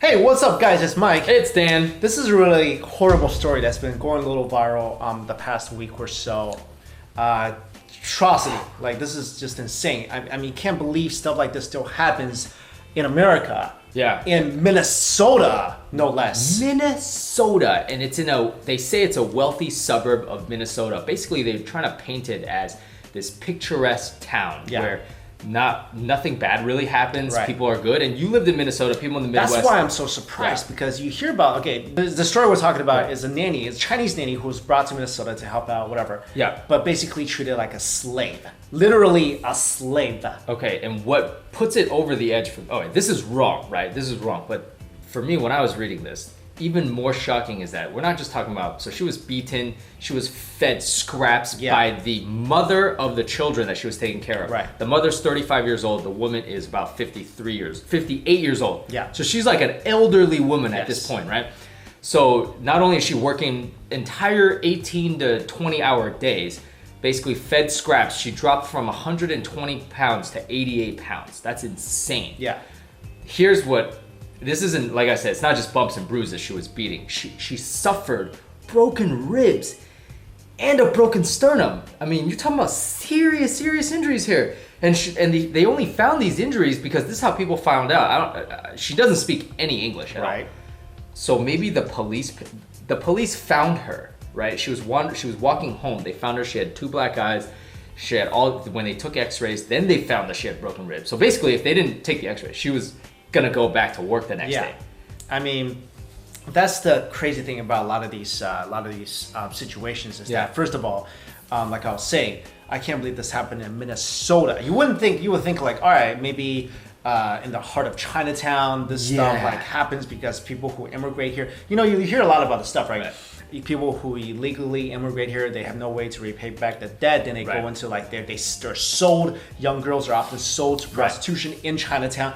Hey, what's up, guys? It's Mike. It's Dan. This is a really horrible story that's been going a little viral the past week or so. Atrocity. Like, this is just insane. I mean, you can't believe stuff like this still happens in America. Yeah. In Minnesota, no less. Minnesota, and they say it's a wealthy suburb of Minnesota. Basically, they're trying to paint it as this picturesque town where nothing bad really happens. Right. People are good, and you lived in Minnesota. People in the Midwest. That's why I'm so surprised because you hear about the story we're talking about is a nanny, is a Chinese nanny who was brought to Minnesota to help out, whatever. Yeah. But basically treated like a slave, literally a slave. Okay, and what puts it over the edge this is wrong, right? This is wrong. But for me, when I was reading this, even more shocking is that we're not just talking about, so she was beaten, she was fed scraps by the mother of the children that she was taking care of. Right. The mother's 35 years old, the woman is about 58 years old. Yeah. So she's like an elderly woman at this point, right? So not only is she working entire 18 to 20 hour days, basically fed scraps, she dropped from 120 pounds to 88 pounds. That's insane. Yeah. Here's what, this isn't, like I said, it's not just bumps and bruises she was beating. She suffered broken ribs and a broken sternum. I mean, you're talking about serious injuries here. And they only found these injuries because this is how people found out. She doesn't speak any English at all. So maybe the police found her, right? She was walking home. They found her. She had 2 black eyes. She had when they took x-rays, then they found that she had broken ribs. So basically, if they didn't take the x-rays, she was gonna go back to work the next day. I mean, that's the crazy thing about a lot of these situations is that, first of all, like I was saying, I can't believe this happened in Minnesota. You would think like, all right, maybe in the heart of Chinatown, this stuff like happens because people who immigrate here, you hear a lot about this stuff, right? People who illegally immigrate here, they have no way to repay back the debt. Then they go into like they're sold. Young girls are often sold to prostitution in Chinatown.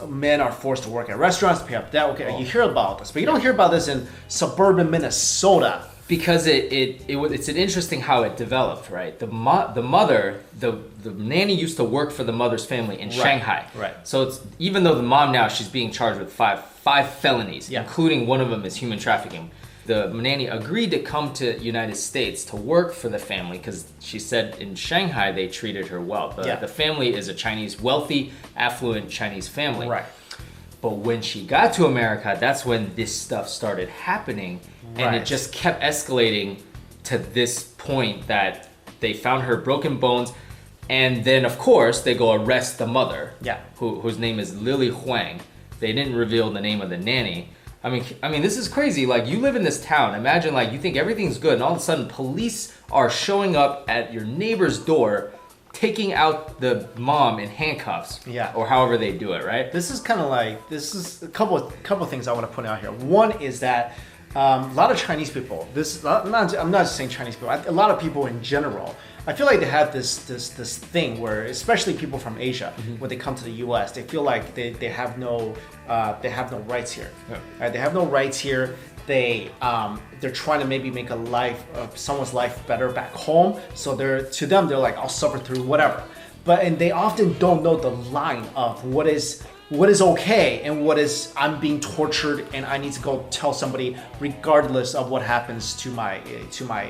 Men are forced to work at restaurants to pay up debt. Okay, you hear about this, but you don't hear about this in suburban Minnesota. Because it's an interesting how it developed, right? The mother, the nanny used to work for the mother's family in Shanghai. Right. So it's, even though the mom now, she's being charged with five felonies, including one of them is human trafficking. The nanny agreed to come to United States to work for the family because she said in Shanghai they treated her well. The family is a Chinese, wealthy, affluent Chinese family. Right. But when she got to America, that's when this stuff started happening. And it just kept escalating to this point that they found her broken bones. And then, of course, they go arrest the mother, whose name is Lili Huang. They didn't reveal the name of the nanny. I mean, this is crazy. Like, you live in this town. Imagine, like, you think everything's good, and all of a sudden, police are showing up at your neighbor's door, taking out the mom in handcuffs, or however they do it, right? This is a couple of things I want to point out here. One is that a lot of Chinese people, I'm not just saying Chinese people, a lot of people in general, I feel like they have this thing where, especially people from Asia, when they come to the U.S., they feel like they have no rights here. Right? They have no rights here. They're trying to maybe make someone's life better back home. So to them they're like, I'll suffer through whatever. And they often don't know the line of what is okay and what is I'm being tortured and I need to go tell somebody regardless of what happens to my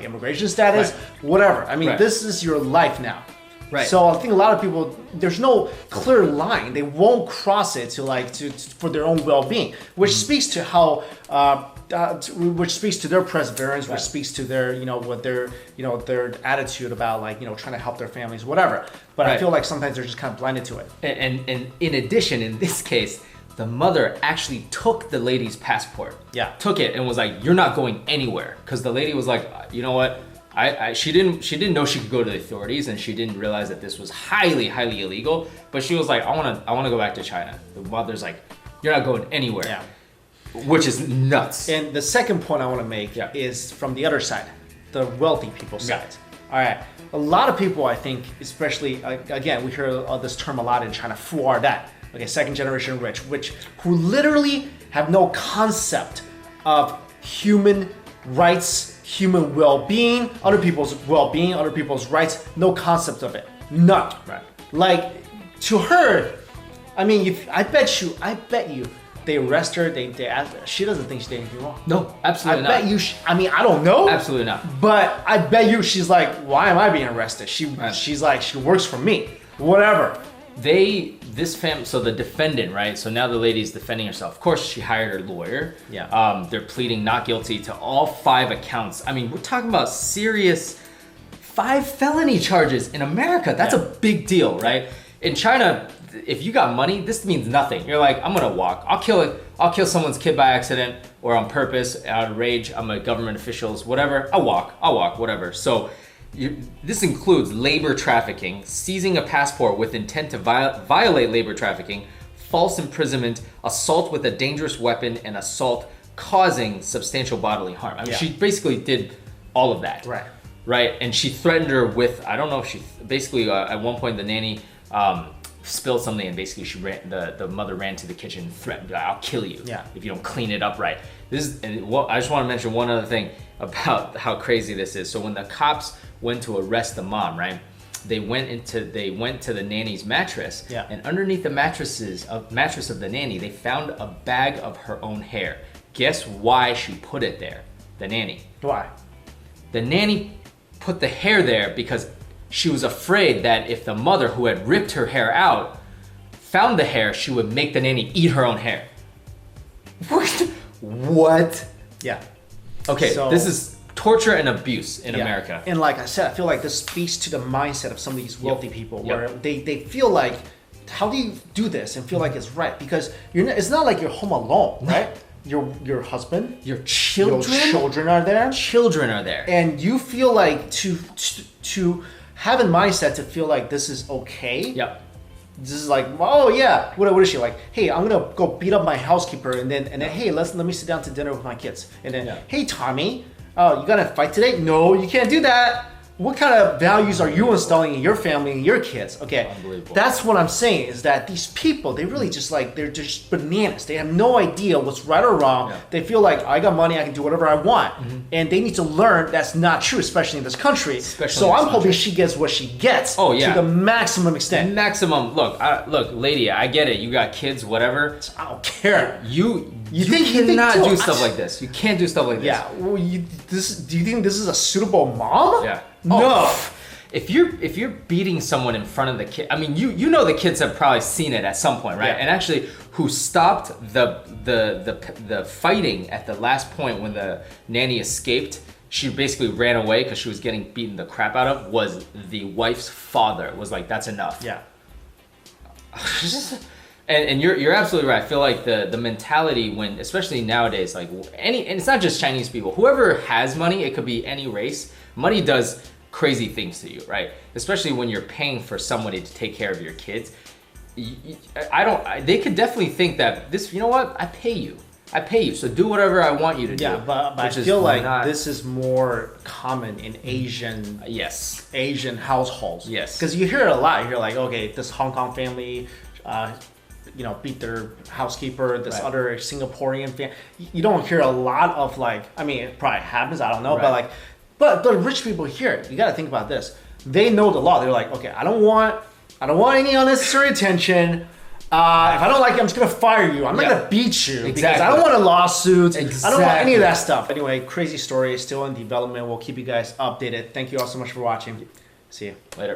immigration status, whatever. I mean, this is your life now. Right. So I think a lot of people, there's no clear line. They won't cross it for their own well-being, which speaks to how which speaks to their perseverance, which speaks to their their attitude about trying to help their families, whatever. But I feel like sometimes they're just kind of blinded to it. And in addition, in this case, the mother actually took the lady's passport. Took it and was like, "You're not going anywhere," because the lady was like, "You know what? She didn't know she could go to the authorities, and she didn't realize that this was highly illegal. But she was like, I want to go back to China." The mother's like, "You're not going anywhere." Which is nuts. And the second point I want to make is from the other side, the wealthy people's side. All right, a lot of people, I think, especially again, we hear this term a lot in China, 富二代, okay, second generation rich, who literally have no concept of human rights, human well-being, other people's well-being, other people's rights, no concept of it, none. Right. Like, to her, I mean, I bet you, they arrest her. They ask her. She doesn't think she did anything wrong. No, absolutely not. I bet you. I mean, I don't know. Absolutely not. But I bet you, she's like, why am I being arrested? She's like, she works for me. Whatever. So the defendant, right? So now the lady's defending herself. Of course, she hired her lawyer. Yeah. They're pleading not guilty to all 5 accounts. I mean, we're talking about serious 5 felony charges in America. That's a big deal, right? In China, if you got money, this means nothing. You're like, I'm gonna walk. I'll kill someone's kid by accident or on purpose, out of rage. I'm a government officials, whatever. I'll walk, whatever. So this includes labor trafficking, seizing a passport with intent to violate labor trafficking, false imprisonment, assault with a dangerous weapon, and assault causing substantial bodily harm. I mean, she basically did all of that. Right. And she threatened her with, I don't know if she, basically at one point the nanny spilled something and basically the mother ran to the kitchen and threatened, I'll kill you if you don't clean it up right. I just want to mention one other thing about how crazy this is. So when the cops went to arrest the mom, right, they went to the nanny's mattress, and underneath the mattress of the nanny, they found a bag of her own hair. Guess why she put it there? The nanny. Why? The nanny put the hair there because she was afraid that if the mother, who had ripped her hair out, found the hair, she would make the nanny eat her own hair. What? Yeah. Okay, so this is torture and abuse in America. And like I said, I feel like this speaks to the mindset of some of these wealthy people where they feel like, how do you do this and feel like it's right? Because it's not like you're home alone, right? Your husband, your children are there. Children are there. And you feel like to have a mindset to feel like this is okay. Yep. This is like, oh yeah, what is she like? Hey, I'm gonna go beat up my housekeeper, and then hey, let me sit down to dinner with my kids, and then hey, Tommy, oh, you gonna fight today? No, you can't do that. What kind of values are you installing in your family and your kids? Okay, that's what I'm saying, is that these people, they really just like, they're just bananas. They have no idea what's right or wrong. They feel like, I got money, I can do whatever I want. And they need to learn that's not true, especially in this country. So I'm hoping she gets what she gets to the maximum extent. Maximum. Look, lady, I get it. You got kids, whatever. I don't care. You cannot do stuff like this. You can't do stuff like this. Yeah. Well, do you think this is a suitable mom? Yeah. No. Oh, if you're beating someone in front of the kid, I mean, you know the kids have probably seen it at some point, right? And actually, who stopped the fighting at the last point when the nanny escaped? She basically ran away because she was getting beaten the crap out of. Was the wife's father was like, that's enough. Yeah. And you're absolutely right. I feel like the mentality when, especially nowadays, like and it's not just Chinese people. Whoever has money, it could be any race. Money does crazy things to you, right? Especially when you're paying for somebody to take care of your kids. They could definitely think that this, you know what? I pay you, so do whatever I want you to do. Yeah, but I feel like this is more common in Asian Asian households. Yes. Because you hear it a lot. You hear like, okay, this Hong Kong family, beat their housekeeper, this other Singaporean family. You don't hear a lot of like, I mean, it probably happens, I don't know, but the rich people here, you got to think about this. They know the law. They're like, okay, I don't want any unnecessary attention. If I don't like you, I'm just gonna fire you. I'm not gonna beat you because I don't want a lawsuit. I don't want any of that stuff. Anyway, crazy story, still in development. We'll keep you guys updated. Thank you all so much for watching. See you later.